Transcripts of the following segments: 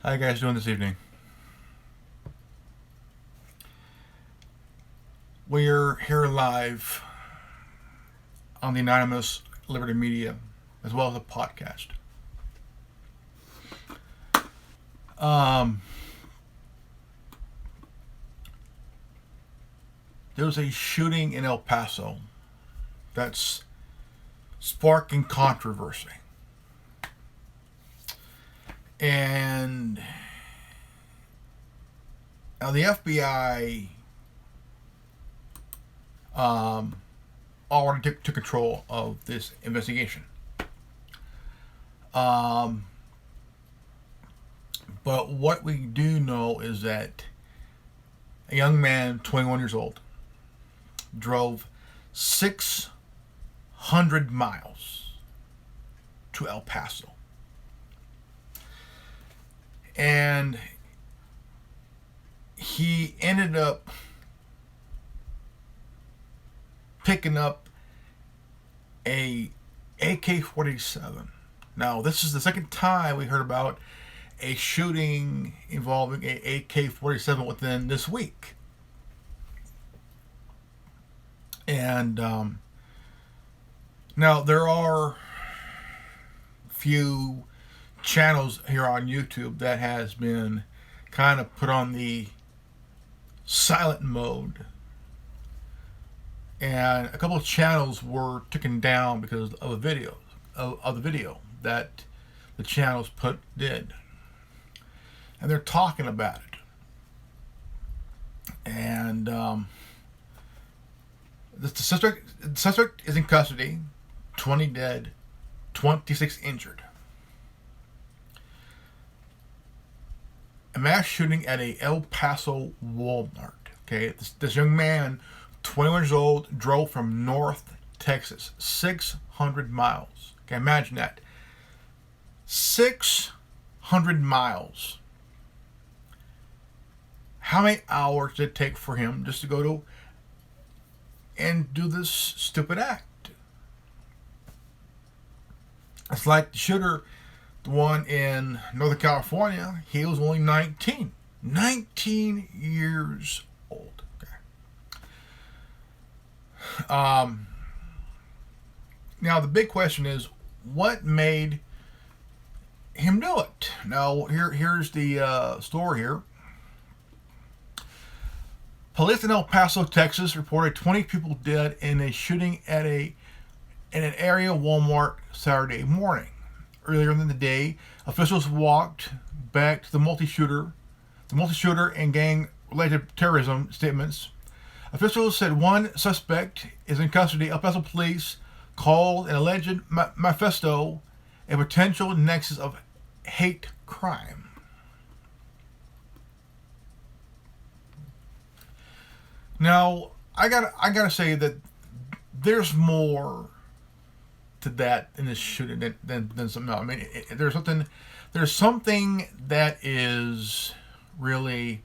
How you guys doing this evening? We're here live on the Anonymous Liberty Media, as well as a podcast. There was a shooting in El Paso that's sparking controversy. And now the FBI already took control of this investigation. But what we do know is that a young man, 21 years old, drove 600 miles to El Paso. And he ended up picking up a AK-47. Now, this is the second time we heard about a shooting involving a AK-47 within this week. And now there are few channels here on YouTube that has been kind of put on the silent mode, and a couple of channels were taken down because of the video that the channels did, and they're talking about it. And the suspect is in custody, 20 dead, 26 injured. A mass shooting at a El Paso Walmart. Okay, this young man, 21 years old, drove from North Texas, 600 miles. Okay, imagine that. 600 miles. How many hours did it take for him just to go to and do this stupid act? It's like the shooter, the one in Northern California, he was only 19. 19 years old. Okay. Now the big question is, what made him do it? Now here's the story here. Police in El Paso, Texas, reported 20 people dead in a shooting at an area Walmart Saturday morning. Earlier in the day, officials walked back to the multi-shooter and gang-related terrorism statements. Officials said one suspect is in custody. El Paso police called an alleged manifesto a potential nexus of hate crime. Now, I gotta say that there's more to that in this shooting than something else. I mean, there's something that is really,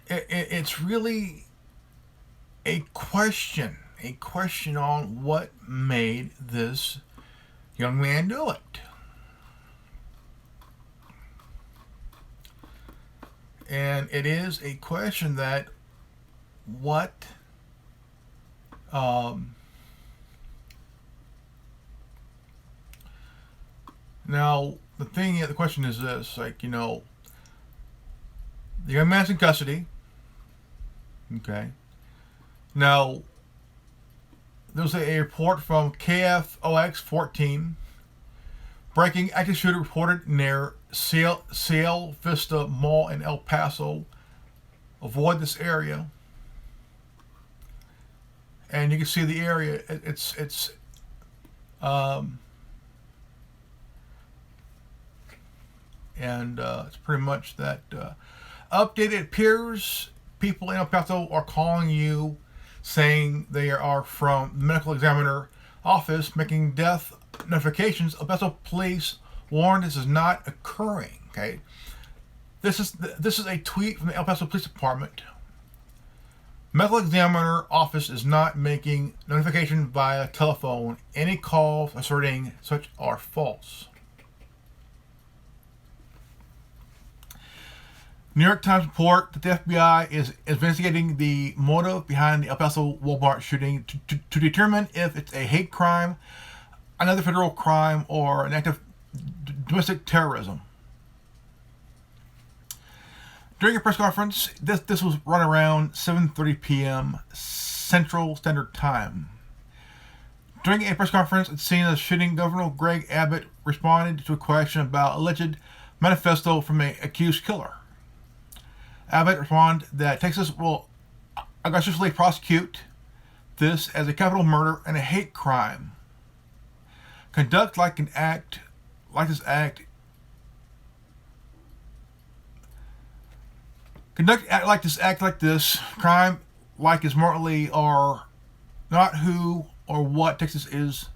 it's really a question on what made this young man do it. And it is a question that now the question is this, like, the young man's in custody. Okay. Now, there's a report from KFOX 14. Breaking: active shooter reported near Ciel Vista Mall in El Paso. Avoid this area. And you can see the area. It's pretty much that. Update: it appears people in El Paso are calling you, saying they are from the medical examiner office making death notifications. El Paso police warned this is not occurring. Okay, this is a tweet from the El Paso Police Department. Medical examiner office is not making notification via telephone. Any calls asserting such are false. New York Times report that the FBI is investigating the motive behind the El Paso Walmart shooting to determine if it's a hate crime, another federal crime, or an act of domestic terrorism. During a press conference, this was right around 7:30 p.m. Central Standard Time. During a press conference at the scene of the shooting, Governor Greg Abbott responded to a question about alleged manifesto from an accused killer. Abbott responded that Texas will aggressively prosecute this as a capital murder and a hate crime. Conduct like an act like this act. Conduct act like this crime like is morally are not who or what Texas is,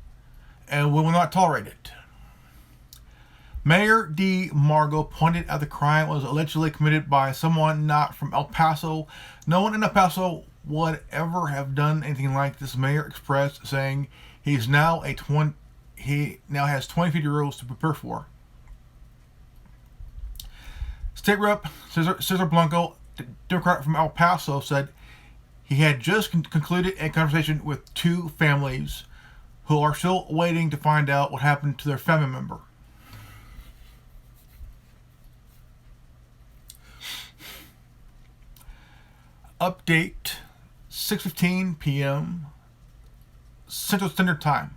and we will not tolerate it. Mayor D. Margo pointed out the crime was allegedly committed by someone not from El Paso. No one in El Paso would ever have done anything like this, Mayor expressed, saying he now has 20 years to prepare for. State Rep Cesar Blanco, Democrat from El Paso, said he had just concluded a conversation with two families who are still waiting to find out what happened to their family member. Update, 6:15 p.m. Central Standard Time.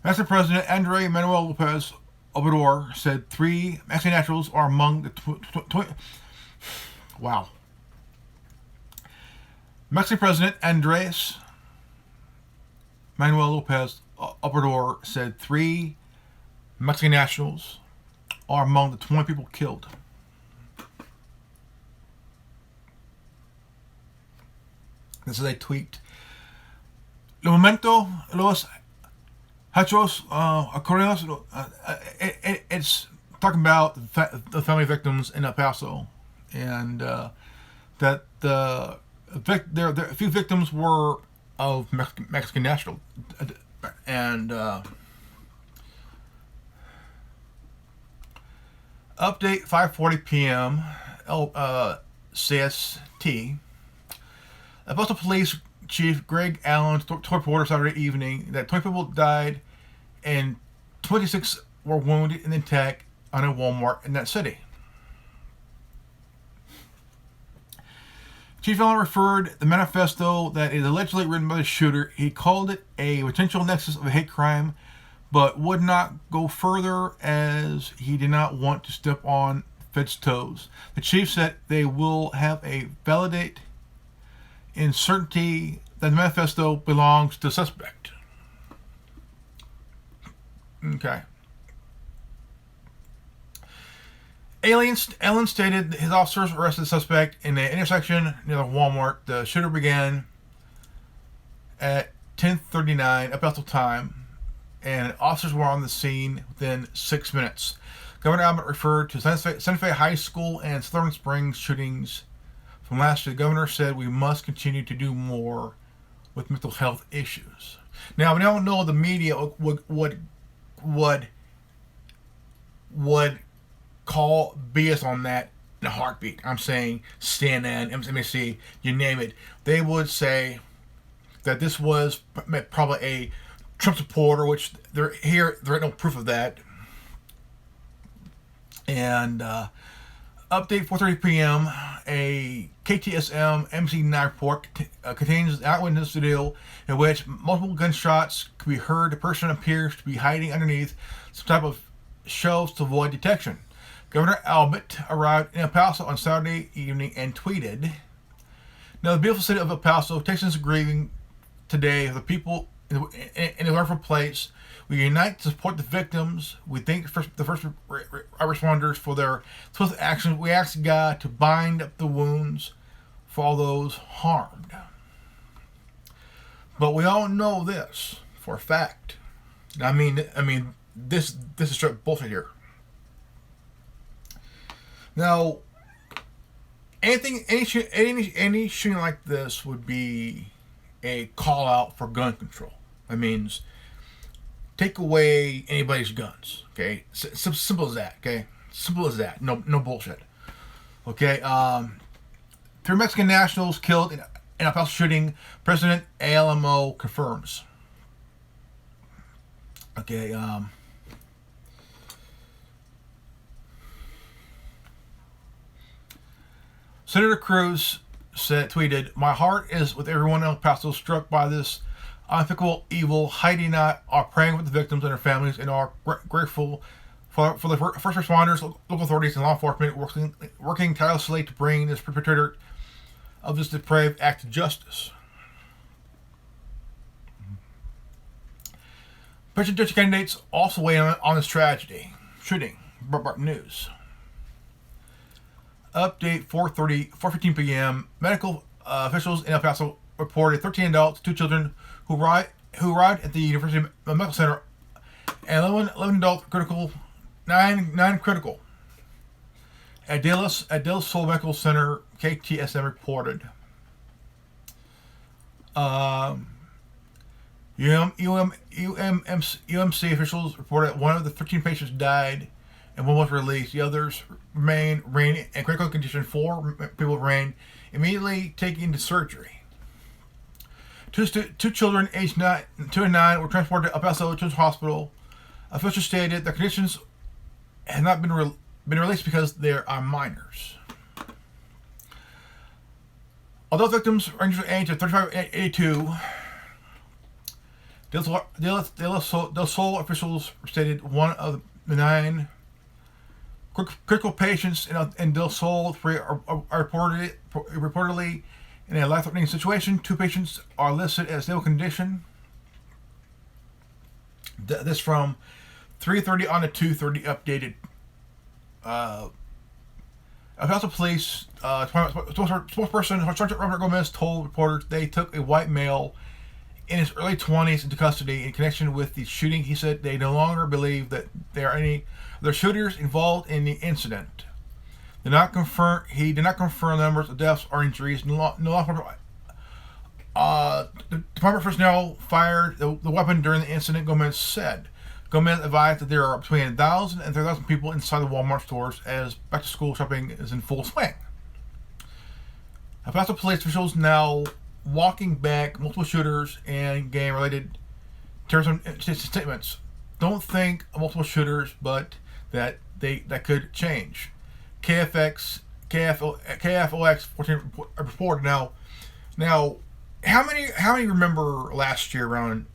Mexican President Andrés Manuel López Obrador said 3 Mexican nationals are among the wow. Mexican President Andrés Manuel López Obrador said 3 Mexican nationals are among the 20 people killed. This is a tweet. El momento los hechos ocurridos. It's talking about the family victims in El Paso, and that there a few victims were of Mexican national, and update 5:40 p.m. CST. El Paso Police Chief Greg Allen told reporters Saturday evening that 20 people died and 26 were wounded in the attack on a Walmart in that city. Chief Allen referred the manifesto that is allegedly written by the shooter. He called it a potential nexus of a hate crime, but would not go further as he did not want to step on Fed's toes. The chief said they will have a validate in certainty that the manifesto belongs to the suspect. Okay. Allen stated his officers arrested the suspect in the intersection near the Walmart. The shooter began at 10:39 El Paso time, and officers were on the scene within 6 minutes. Governor Abbott referred to Santa Fe High School and Southern Springs shootings from last year. The governor said we must continue to do more with mental health issues. Now, we don't know the media would call BS on that in a heartbeat. I'm saying CNN, MSNBC, you name it. They would say that this was probably a Trump supporter, which there ain't no proof of that. And update 4:30 p.m. A KTSM MC9 report contains an eyewitness video in which multiple gunshots could be heard. The person appears to be hiding underneath some type of shelves to avoid detection. Governor Abbott arrived in El Paso on Saturday evening and tweeted, "Now the beautiful city of El Paso, Texas, is grieving today of the people in a wonderful place. We unite to support the victims. We thank the first responders for their swift actions. We ask God to bind up the wounds for all those harmed." But we all know this for a fact. I mean, this is straight bullshit here. Now, any shooting like this would be a call out for gun control. That means take away anybody's guns. Okay, simple as that. Okay, simple as that. No bullshit. Okay, 3 Mexican nationals killed in El Paso shooting. President ALMO confirms. Okay, Senator Cruz tweeted, "My heart is with everyone in El Paso struck by this unthinkable evil. Heidi and I are praying with the victims and their families and are grateful for the first responders, local authorities, and law enforcement working tirelessly to bring this perpetrator of this depraved act to justice." Presidential candidates also weigh in on this tragedy. Shooting. Breitbart News. Update 4:15 p.m. Medical officials in El Paso reported 13 adults, 2 children who arrived at the University Medical Center, and 11 adults critical, 9 critical. At De La Salle Medical Center, KTSM reported. UMC officials reported one of the 13 patients died and one was released. The others remain in critical condition. 4 people remain immediately taken to surgery. Two children aged 2 and 9 were transported to El Paso Children's Hospital. Officials stated their conditions have not been released because they are minors. Although victims range from age of 35 and 82, De La Salle officials stated one of the 9 critical patients in Del Sol are reportedly in a life-threatening situation. 2 patients are listed as stable condition. This from 3:30 on to 2:30 updated. El Paso Police spokesperson Sergeant Robert Gomez told reporters they took a white male in his early 20s into custody in connection with the shooting. He said they no longer believe that there are any other shooters involved in the incident. He did not confirm the numbers of deaths or injuries. The department personnel fired the weapon during the incident, Gomez said. Gomez advised that there are between 1,000 and 3,000 people inside the Walmart stores as back-to-school shopping is in full swing. El Paso police officials now walking back multiple shooters and gang-related terrorism statements. Don't think of multiple shooters, but that could change. KFOX 14 reported now. How many remember last year around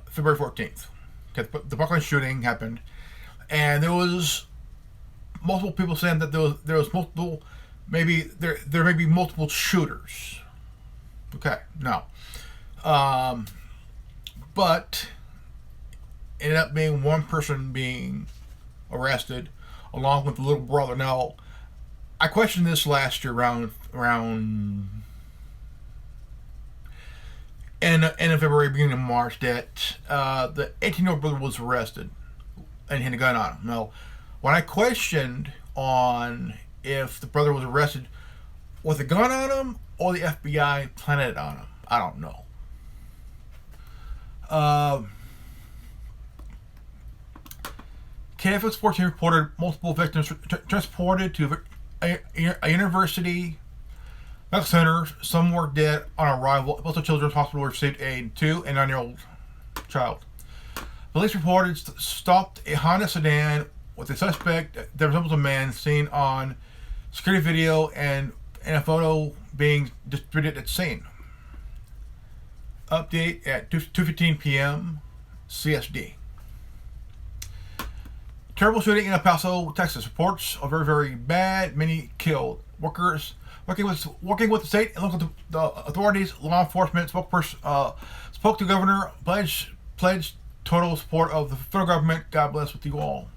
February 14th? The Buckland shooting happened, and there was multiple people saying that there was multiple, maybe there may be multiple shooters. Okay, no, but ended up being one person being arrested, along with the little brother. Now, I questioned this last year around end of February, beginning of March, that the 18-year-old brother was arrested and had a gun on him. Now, when I questioned on if the brother was arrested with a gun on him or the FBI planted it on him, I don't know. KFOX 14 reported multiple victims transported to a university medical center. Some were dead on arrival. Both the Children's Hospital received a 2 and 9-year-old child. Police reported stopped a Honda sedan with a suspect that resembles a man seen on security video and a photo being distributed at scene. Update at 2:15 p.m. CSD. Terrible shooting in El Paso, Texas. Reports are very, very bad. Many killed. Workers working with the state and local authorities, law enforcement spokesperson spoke to governor, pledged total support of the federal government. God bless with you all.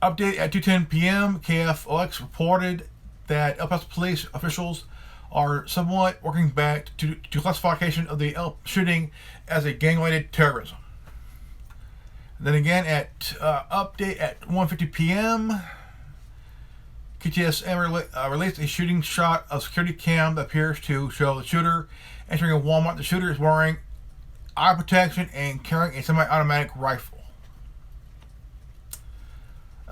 Update at 2:10 p.m. KFOX reported that El Paso police officials are somewhat working back to classification of the shooting as a gang-related terrorism. Then again at update at 1:50 p.m. KTSM released a shooting shot of security cam that appears to show the shooter entering a Walmart. The shooter is wearing eye protection and carrying a semi-automatic rifle.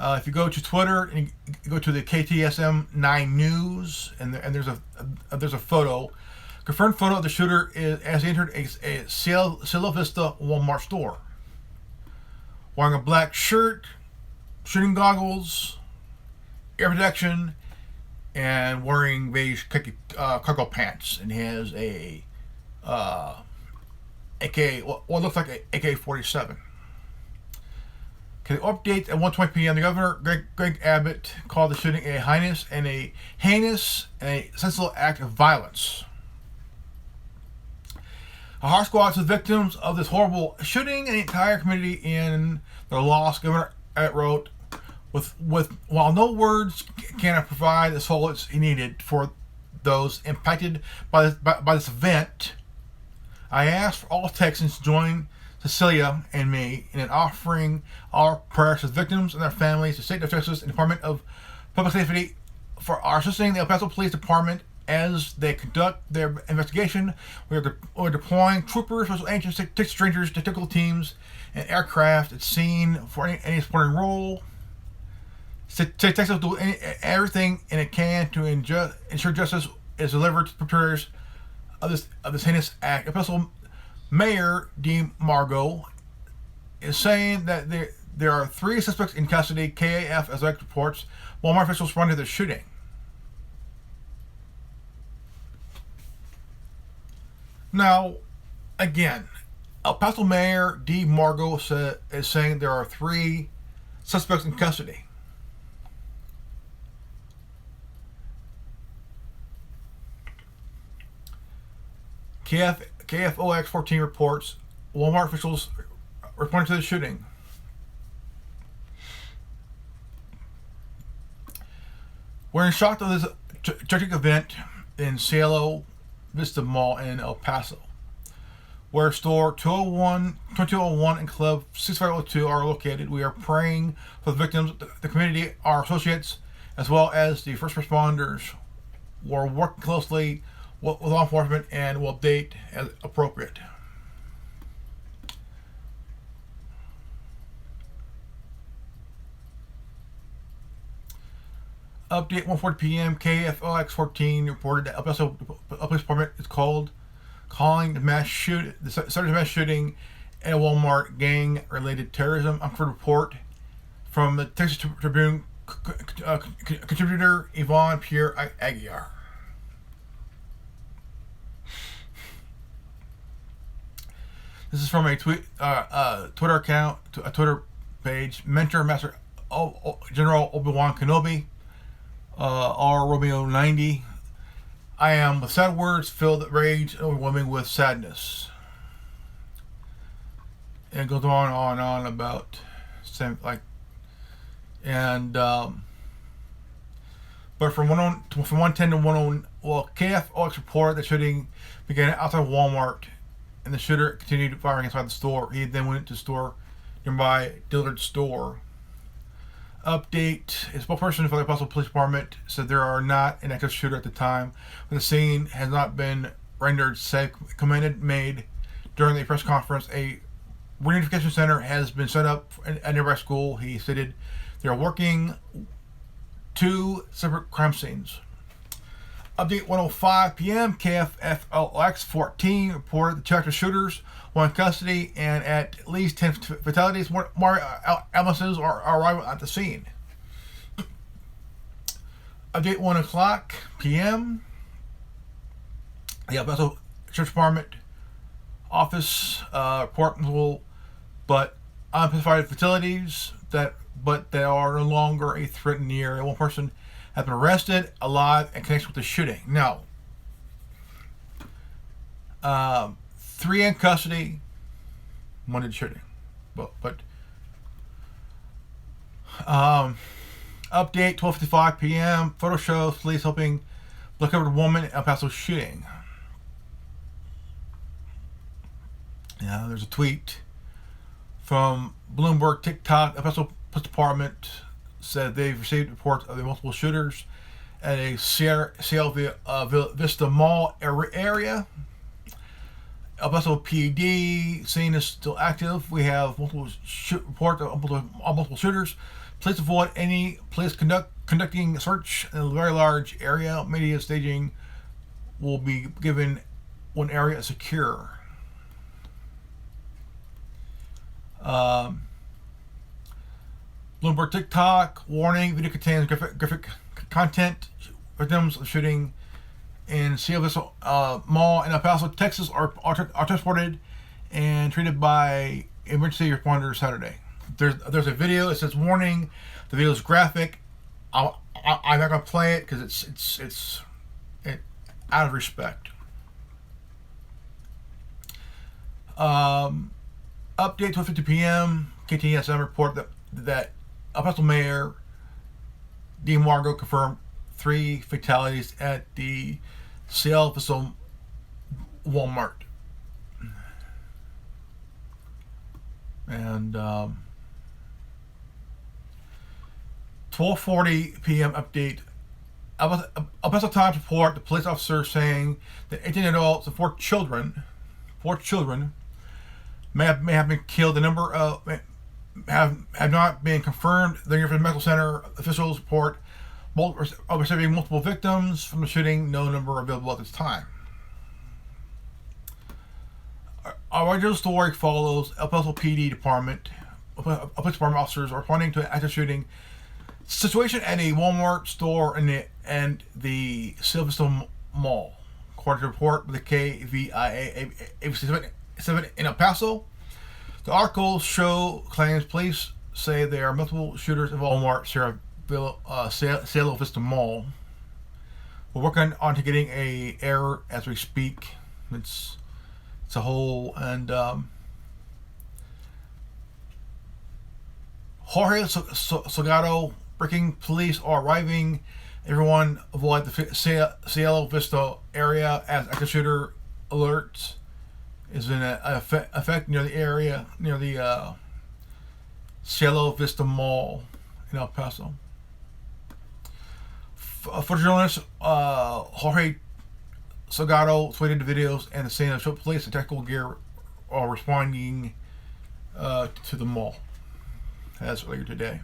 If you go to Twitter and you go to the KTSM 9 News, and there's a photo, confirmed photo of the shooter is as he entered a Cielo Vista Walmart store, wearing a black shirt, shooting goggles, air protection, and wearing beige cargo pants. And he has a AK, what looks like a AK-47. Okay, update at 1:20 p.m. The governor, Greg Abbott, called the shooting a heinous and a senseless act of violence. A heart goes out to the victims of this horrible shooting and the entire community in their loss. Governor Abbott wrote, while no words cannot provide the solace he needed for those impacted by this event, I ask for all Texans to join Cecilia and me in an offering our prayers to the victims and their families, the State of Texas and Department of Public Safety for our assisting the El Paso Police Department as they conduct their investigation. We're deploying troopers, special agents, Texas Rangers, tactical teams, and aircraft at scene for any supporting role. Texas will do everything and it can to ensure justice is delivered to perpetrators of this heinous act. El Paso Mayor Dean Margot is saying that there are 3 suspects in custody. KAF, as reports, Walmart officials responded to the shooting. Now, again, El Paso Mayor Dean Margot is saying there are 3 suspects in custody. KFOX 14 reports Walmart officials responding to the shooting. We're in shock of this tragic event in Cielo Vista Mall in El Paso, where store 2201 and Club 6502 are located. We are praying for the victims, the community, our associates, as well as the first responders. We're working closely with law enforcement and will update as appropriate. Update 1:40 p.m. KFOX 14 reported that El Paso Police Department is calling the mass shooting at a Walmart gang-related terrorism. Unconfirmed report from the Texas Tribune contributor Yvonne Pierre Aguiar. This is from a Twitter account, a Twitter page. Mentor Master General Obi-Wan Kenobi, R. Romeo 90. I am with sad words, filled with rage, and overwhelming with sadness. And it goes on and on about but from 110 to 101, KFOX report that shooting began outside Walmart, and the shooter continued firing inside the store. He then went to store nearby Dillard store. Update: a spokesperson for the El Paso Police Department said there are not an active shooter at the time, but the scene has not been rendered safe. Comment made during the press conference. A reunification center has been set up at a nearby school. He stated they are working 2 separate crime scenes. Update 1:05 p.m. KFOX 14 reported the 2 active shooters, 1 in custody, and at least 10 fatalities. More ambulances are arriving at the scene. Update 1 o'clock p.m. The El Paso Sheriff's Department office report multiple but unspecified fatalities but they are no longer a threat in the area. 1 person has been arrested, alive, in connection with the shooting. Now, 3 in custody, 1 in shooting. But update 12:55 p.m. Photo shows police helping black-covered woman in El Paso shooting. Now, there's a tweet from Bloomberg TikTok. El Paso Police Department said they've received reports of the multiple shooters at a Cielo Vista Mall area. El Paso PD scene is still active. We have multiple reports of multiple shooters. Please avoid any place conducting a search in a very large area. Media staging will be given when area is secure. Bloomberg TikTok warning: video contains graphic content. Victims of shooting in Cielo Vista Mall in El Paso, Texas, are transported and treated by emergency responders Saturday. There's a video. It says warning. The video is graphic. I'm not gonna play it because it's out of respect. Update 12:50 p.m. KTSM report that El Paso Mayor DeMargo confirmed 3 fatalities at the Cielo Vista Walmart. And 12:40 p.m. update. El Paso Times report the police officer saying that 18 adults and 4 children may have been killed. The number of have not been confirmed. The University Medical Center officials report receiving multiple victims from the shooting. No number available at this time. Our original story follows El Paso PD department. Police department officers are responding to an active shooting situation at a Walmart store and the Cielo Vista Mall, according to a report with the KVIA ABC7 in El Paso. The article claims police say there are multiple shooters involved in Walmart, Cielo Vista Mall. We're working on to getting a error as we speak. It's a whole and Jorge Salgado breaking police are arriving. Everyone avoid the Cielo Vista area as active shooter alerts is in effect near the area near the Cielo Vista Mall in El Paso. Photojournalist Jorge Salgado tweeted the videos and the scene of police and technical gear are responding to the mall. That's earlier today.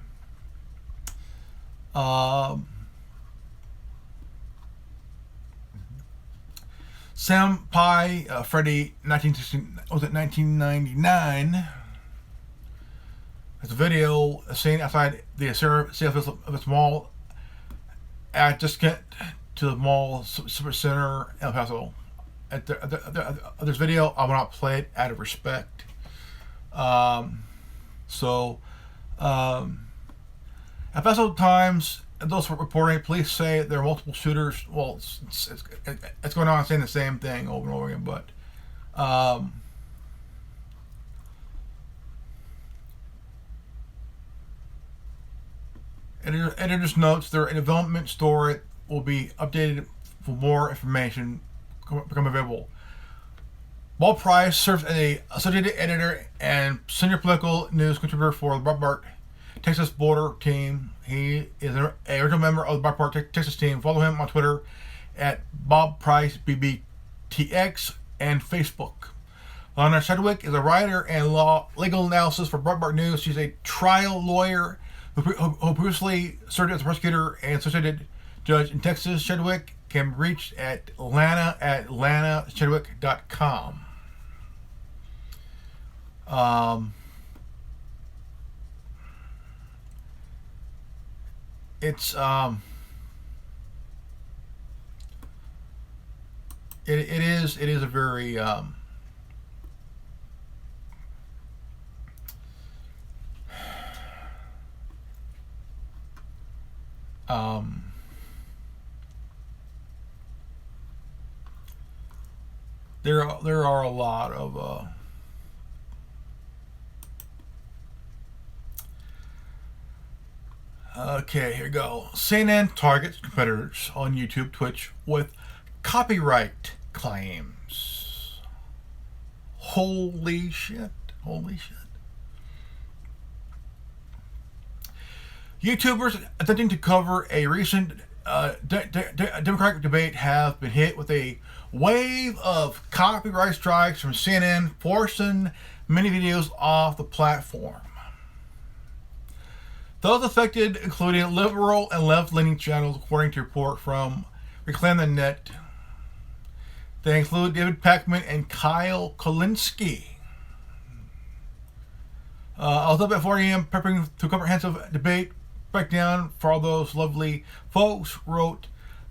Sam Pye, Friday, 1999. There's a video seen outside the Cielo Vista Mall. I just get to the mall super center El Paso. There's video. I will not play it out of respect. El Paso Times. Those reporting, police say there are multiple shooters. Well, it's going on saying the same thing over and over again, but editor just notes their development story will be updated for more information become available. Bob Price serves as an associate editor and senior political news contributor for the Breitbart Texas border team. He is an original member of the Breitbart Texas team. Follow him on Twitter at Bob Price BBTX and Facebook. Lana Sedgwick is a writer and legal analysis for Breitbart News. She's a trial lawyer who previously served as a prosecutor and associated judge in Texas. Sedgwick can be reached at lanasedgwick.com. It is a very there are a lot of okay, here we go. CNN targets competitors on YouTube, Twitch with copyright claims. Holy shit. Holy shit. YouTubers attempting to cover a recent Democratic debate have been hit with a wave of copyright strikes from CNN, forcing many videos off the platform. Those affected including liberal and left-leaning channels, according to a report from Reclaim the Net. They include David Pakman and Kyle Kulinski. I was up at 4 a.m. prepping to a comprehensive debate breakdown for all those lovely folks, wrote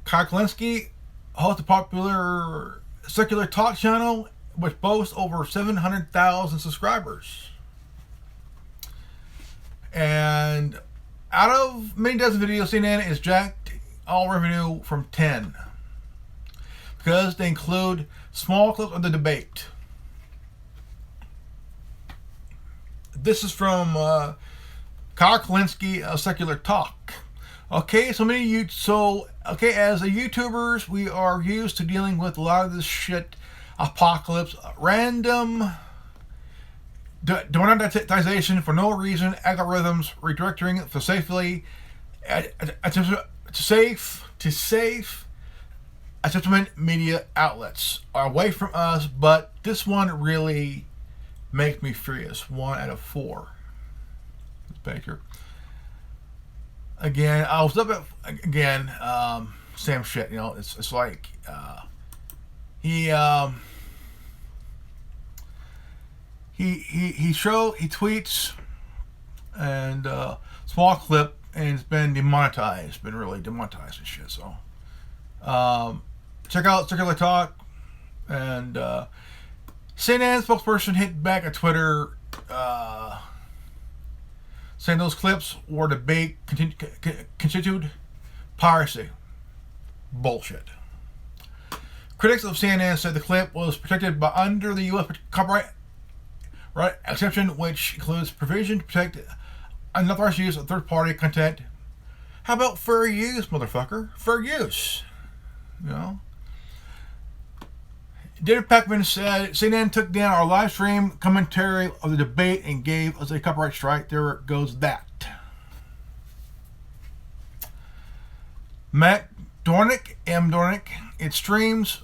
Kyle Kulinski, host of a popular secular talk channel which boasts over 700,000 subscribers. And out of many dozen videos, CNN is jacked all revenue from 10 because they include small clips of the debate. This is from Kyle Kulinski, Secular Talk. Okay, as a YouTubers, we are used to dealing with a lot of this shit, apocalypse, random demonetization for no reason, algorithms redirecting for safely, to safe assessment media outlets are away from us, but this one really makes me furious. 1 out of 4. Baker. Again, I was up at same shit. You know, it's like he tweets and small clip, and it's been demonetized. Been really demonetized and shit. So check out Circular Talk. And CNN spokesperson hit back at Twitter, saying those clips were debate constituted piracy. Bullshit. Critics of CNN said the clip was protected by under the U.S. copyright exception, which includes provision to protect unauthorized use of third-party content. How about fair use, motherfucker? Fair use. You know? David Pakman said, CNN took down our live stream commentary of the debate and gave us a copyright strike. There goes that. Matt Dornick, M. Dornick, it streams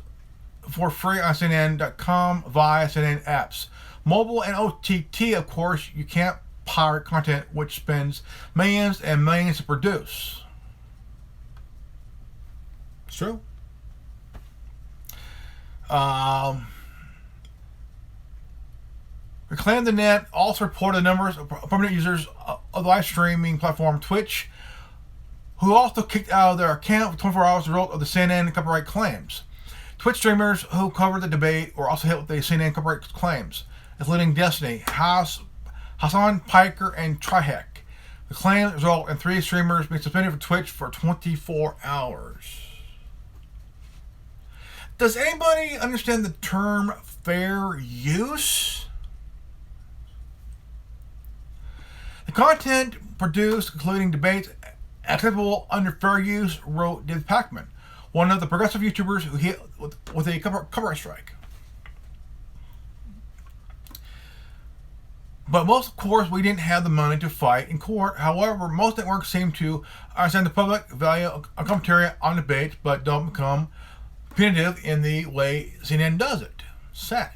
for free on CNN.com via CNN apps. Mobile and OTT, of course, you can't pirate content which spends millions and millions to produce. It's true. Reclaim the Net also reported the numbers of permanent users of the live streaming platform Twitch, who also kicked out of their account for 24 hours as a result of the CNN copyright claims. Twitch streamers who covered the debate were also hit with the CNN copyright claims, including Destiny, Hassan Piker, and Trihek. The claims result in 3 streamers being suspended from Twitch for 24 hours. Does anybody understand the term fair use? The content produced, including debates, acceptable under fair use, wrote David Pakman, one of the progressive YouTubers who hit with a copyright strike. But most, of course, we didn't have the money to fight in court. However, most networks seem to understand the public value of commentary on debates, but don't become punitive in the way CNN does it. Sad.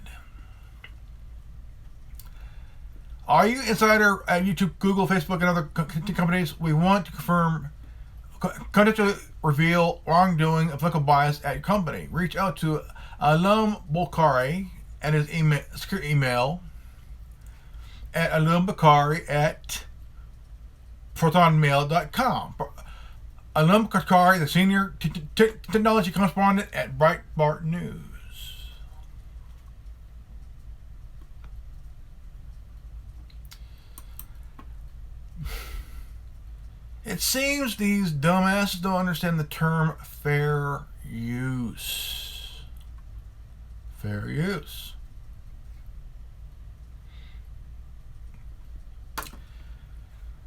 Are you insider at YouTube, Google, Facebook, and other companies? We want to confirm, content reveal wrongdoing, applicable bias at your company. Reach out to Alum Bokhari at his secure email at alumbakari at protonmail.com. Alum Bokhari, the senior technology correspondent at Breitbart News. It seems these dumbasses don't understand the term fair use. Fair use.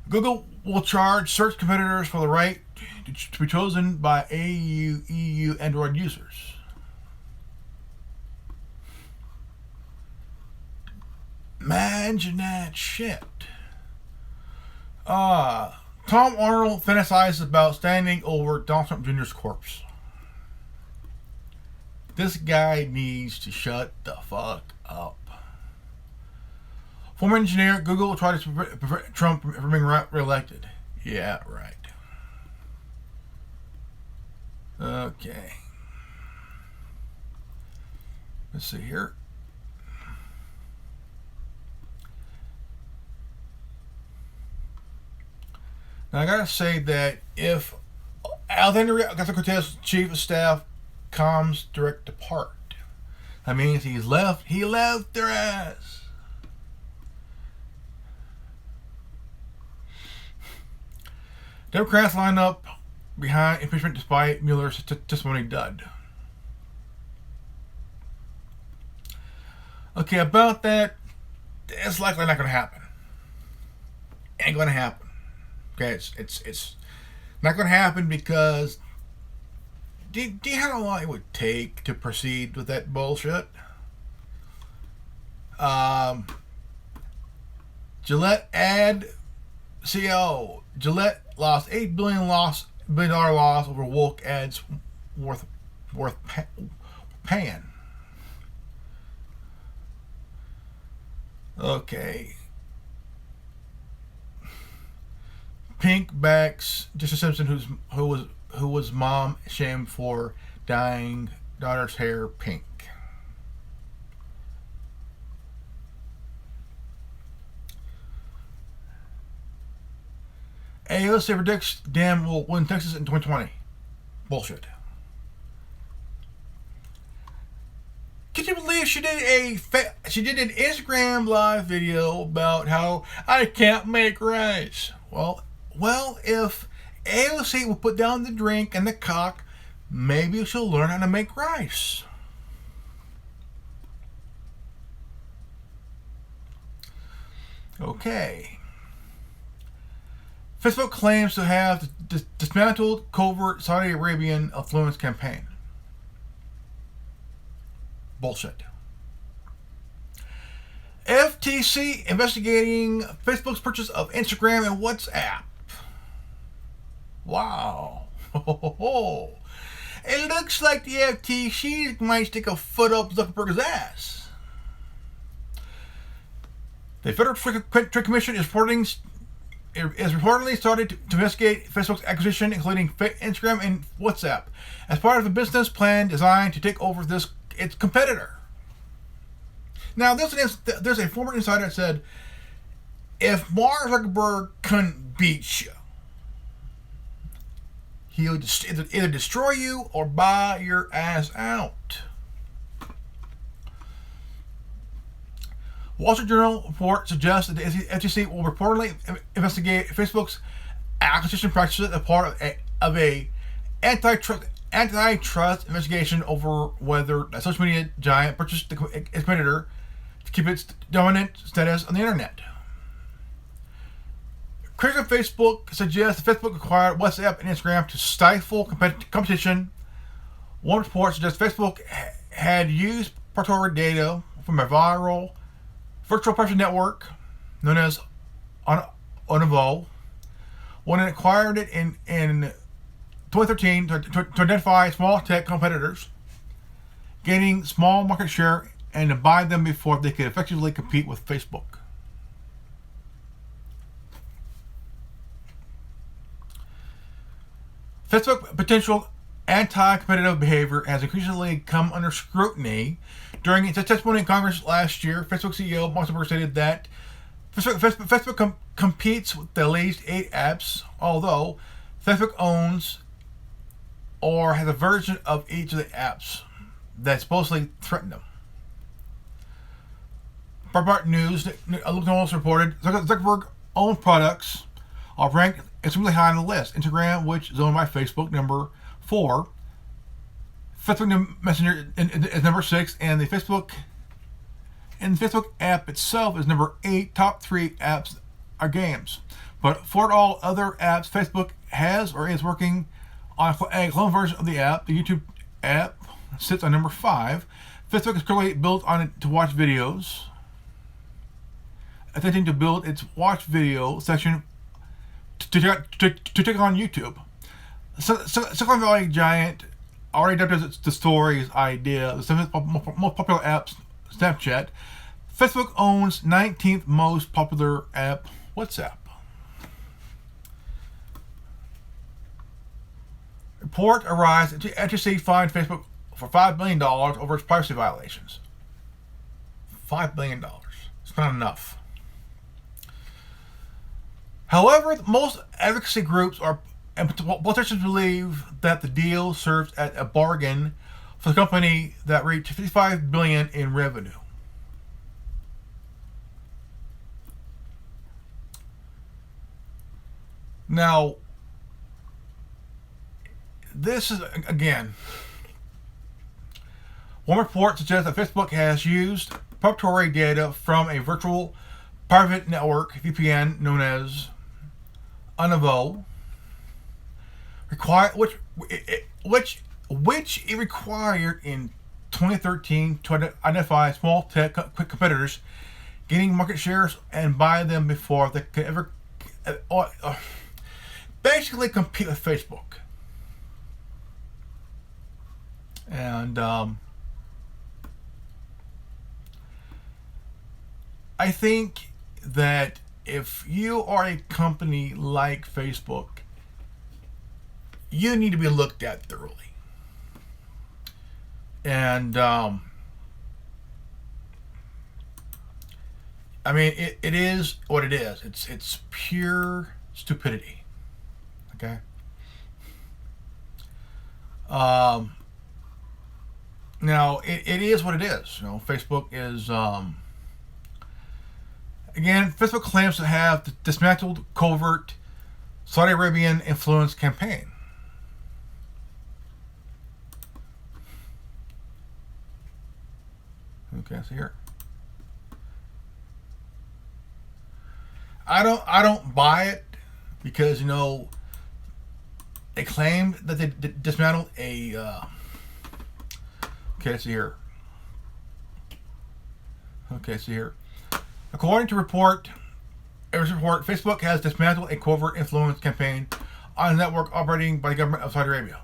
Google will charge search competitors for the right to be chosen by EU Android users. Imagine that shit. Tom Arnold fantasizes about standing over Donald Trump Jr.'s corpse. This guy needs to shut the fuck up. Former engineer at Google will try to prevent Trump from being re-elected. Yeah, right. Okay. Let's see here. Now I gotta say that if Alexander Ocasio-Cortez chief of staff comms direct depart, that means he left their ass. Democrats line up behind impeachment despite Mueller's testimony dud. Okay, about that, it's likely not going to happen. Ain't going to happen. Okay, it's not going to happen because do you know how long it would take to proceed with that bullshit? Gillette ad CEO. Gillette lost $8 billion loss over woke ads worth paying. Okay. Pink backs Jessica Simpson, who was mom shamed for dyeing daughter's hair pink. AOC predicts Dem will win Texas in 2020. Bullshit. Can you believe she did an Instagram live video about how I can't make rice? Well, if AOC will put down the drink and the cock, maybe she'll learn how to make rice. Okay. Facebook claims to have dismantled covert Saudi Arabian influence campaign. Bullshit. FTC investigating Facebook's purchase of Instagram and WhatsApp. Wow. It looks like the FTC might stick a foot up Zuckerberg's ass. The Federal Trade Commission is reportedly started to investigate Facebook's acquisition, including Instagram and WhatsApp, as part of a business plan designed to take over its competitor. Now, there's a former insider that said, if Mark Zuckerberg couldn't beat you, he would either destroy you or buy your ass out. Wall Street Journal report suggests that the FTC will reportedly investigate Facebook's acquisition practices as part of a antitrust investigation over whether a social media giant purchased its competitor to keep its dominant status on the internet. Critics of Facebook suggest that Facebook acquired WhatsApp and Instagram to stifle competition. One report suggests Facebook had used proprietary data from a viral virtual private network known as Onavo when it acquired it in 2013 to identify small tech competitors, gaining small market share and to buy them before they could effectively compete with Facebook. Facebook's potential anti-competitive behavior has increasingly come under scrutiny. During its testimony in Congress last year, Facebook CEO Mark Zuckerberg stated that Facebook competes with at least 8 apps, although Facebook owns or has a version of each of the apps that supposedly threaten them. Breitbart News almost reported Zuckerberg owned products are ranked extremely high on the list. Instagram, which is owned by Facebook, number 4. Facebook Messenger is number 6, and the Facebook app itself is number 8. Top 3 apps are games. But for all other apps, Facebook has or is working on a clone version of the app. The YouTube app sits on number 5. Facebook is currently built on it to watch videos, attempting to build its watch video section to take on YouTube. Silicon Valley giant already adopted the stories idea. The 7th most popular app, Snapchat. Facebook owns 19th most popular app, WhatsApp. Report arrives at FTC fined Facebook for $5 million over its privacy violations. $5 billion. It's not enough. However, most advocacy groups and politicians believe that the deal serves as a bargain for the company that reached $55 billion in revenue. Now, this is, again, one report suggests that Facebook has used proprietary data from a virtual private network, VPN, known as Unavo, which it required in 2013 to identify small tech competitors, gaining market shares and buy them before they could ever basically compete with Facebook. And I think that if you are a company like Facebook, you need to be looked at thoroughly. And I mean, it is what it is. It's pure stupidity. Okay. Now it is what it is. You know, Facebook is again. Facebook claims to have dismantled covert Saudi Arabian influence campaign. Okay, so here. I don't buy it because, you know, they claimed that they dismantled a okay, so here. Okay, so here. According to report, Facebook has dismantled a covert influence campaign on a network operating by the government of Saudi Arabia.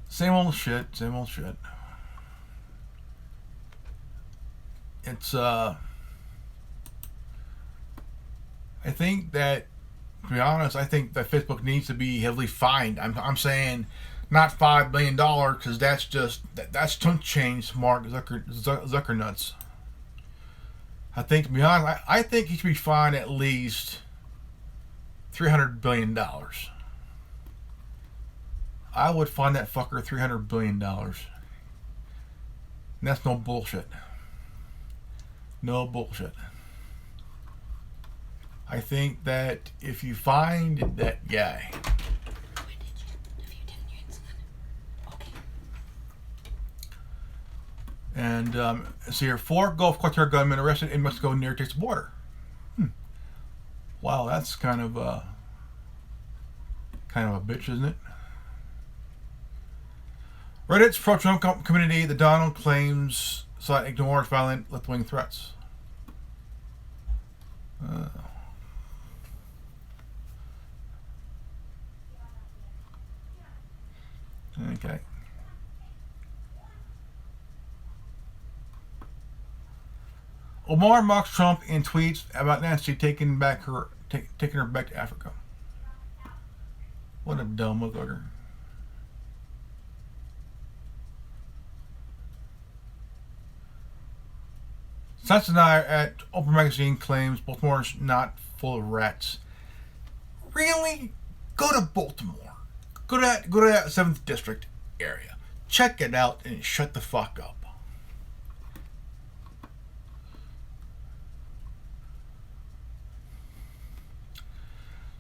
Same old shit, same old shit. It's I think that, to be honest, I think that Facebook needs to be heavily fined. I'm saying not $5 billion because that's just that's chunk change. Mark Zucker nuts. I think, to be honest, I think he should be fined at least $300 billion. I would fine that fucker $300 billion. And that's no bullshit. No bullshit. I think that if you find that guy, and so here, 4 Gulf Qatar gunmen arrested in Mexico near Texas border. Wow, that's kind of a bitch, isn't it? Reddit's pro-Trump community, the Donald claims site ignores violent left-wing threats. Okay. Omar mocks Trump in tweets about Nancy taking her back to Africa. What a dumb motherfucker. Cincinnati at Oprah magazine claims Baltimore's not full of rats. Really? Go to Baltimore. Go to that 7th district area. Check it out and shut the fuck up.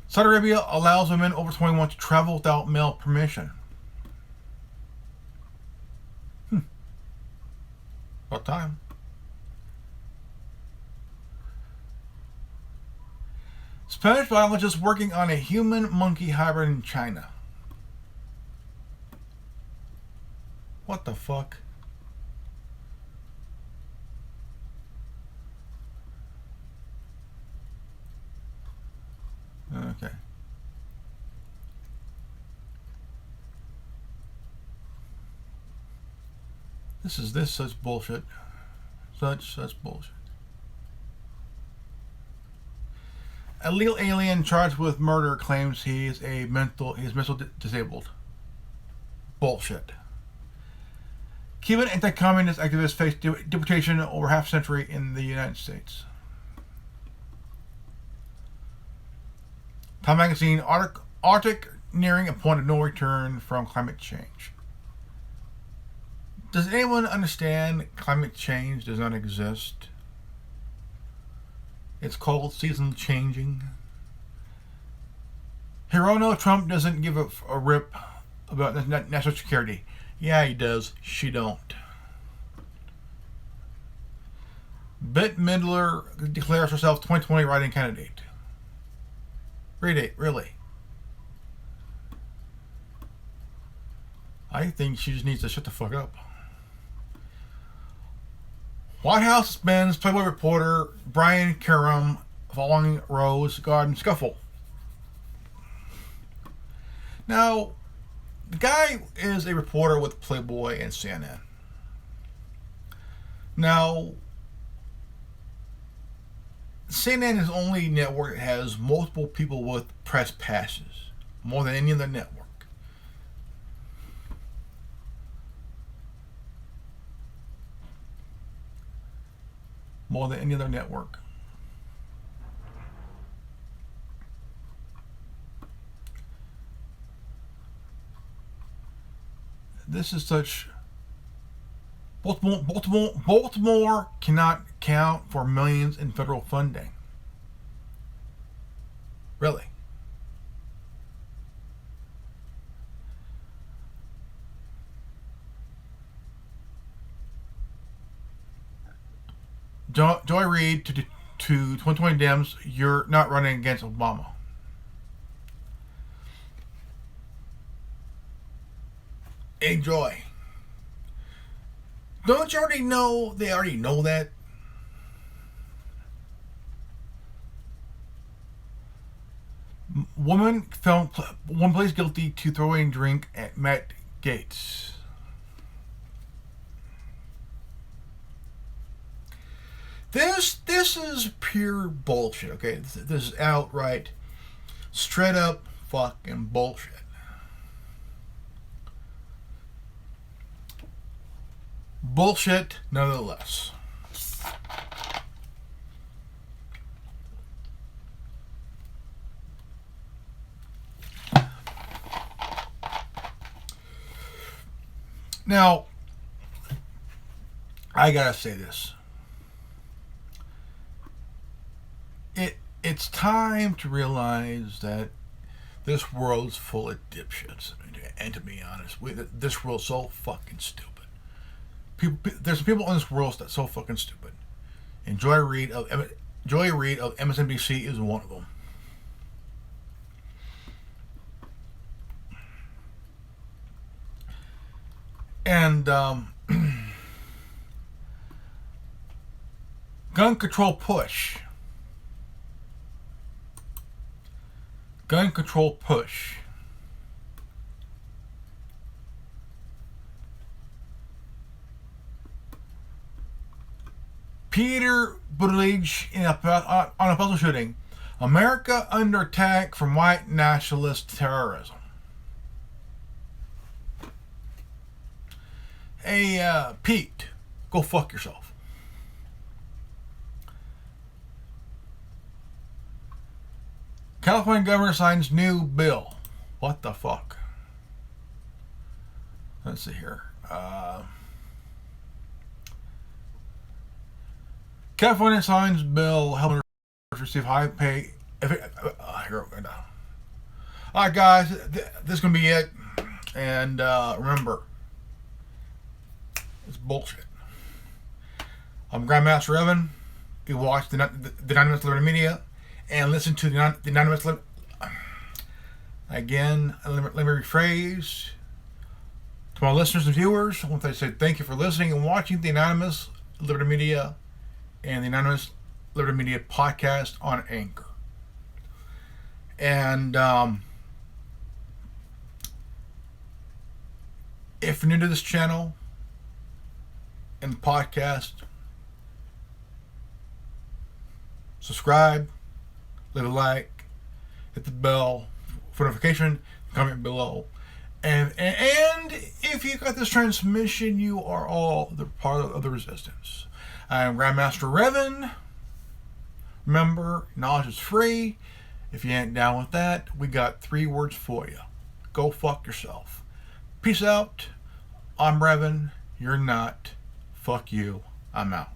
Saudi Arabia allows women over 21 to travel without male permission. About time. Spanish biologists working on a human-monkey hybrid in China. What the fuck? Okay. This is such bullshit. Such bullshit. A legal alien charged with murder claims he's mental disabled. Bullshit. Cuban anti-communist activists face deportation over half a century in the United States. Time magazine, Arctic nearing a point of no return from climate change. Does anyone understand climate change does not exist? It's called season changing. Hirono Trump doesn't give a rip about national security. Yeah, he does. She don't. Bette Midler declares herself 2020 writing candidate. Really? I think she just needs to shut the fuck up. White House suspends Playboy reporter Brian Karem following Rose Garden scuffle. Now, the guy is a reporter with Playboy and CNN. Now, CNN is the only network that has multiple people with press passes, more than any other network. More than any other network. This is such. Baltimore cannot count for millions in federal funding. Really. Joy Reid to 2020 Dems, you're not running against Obama. Hey, Joy. Don't you already know? They already know that. Woman pleads guilty to throwing drink at Matt Gaetz. This is pure bullshit, okay? This is outright, straight up fucking bullshit. Bullshit, nonetheless. Now, I gotta say this. It's time to realize that this world's full of dipshits. And to be honest, this world's so fucking stupid. There's people in this world that's so fucking stupid. And Joy Reid of MSNBC is one of them. And gun control push. Gun control push. Peter Buttigieg on a puzzle shooting. America under attack from white nationalist terrorism. Hey, Pete, go fuck yourself. California governor signs new bill. What the fuck? Let's see here. California signs bill helping receive high pay. Here we go. Alright, guys, this is going to be it. And remember, it's bullshit. I'm Grandmaster Evan. You watch the Anonymous Liberty Media and listen to the Anonymous Again, let me rephrase. To my listeners and viewers, I want to say thank you for listening and watching the Anonymous Liberty Media and the Anonymous Liberty Media podcast on Anchor. And if you're new to this channel and the podcast, subscribe, leave a like, hit the bell for notification, comment below. And if you got this transmission, you are all the part of the resistance. I am Grandmaster Revan. Remember, knowledge is free. If you ain't down with that, we got 3 words for you. Go fuck yourself. Peace out. I'm Revan. You're not. Fuck you. I'm out.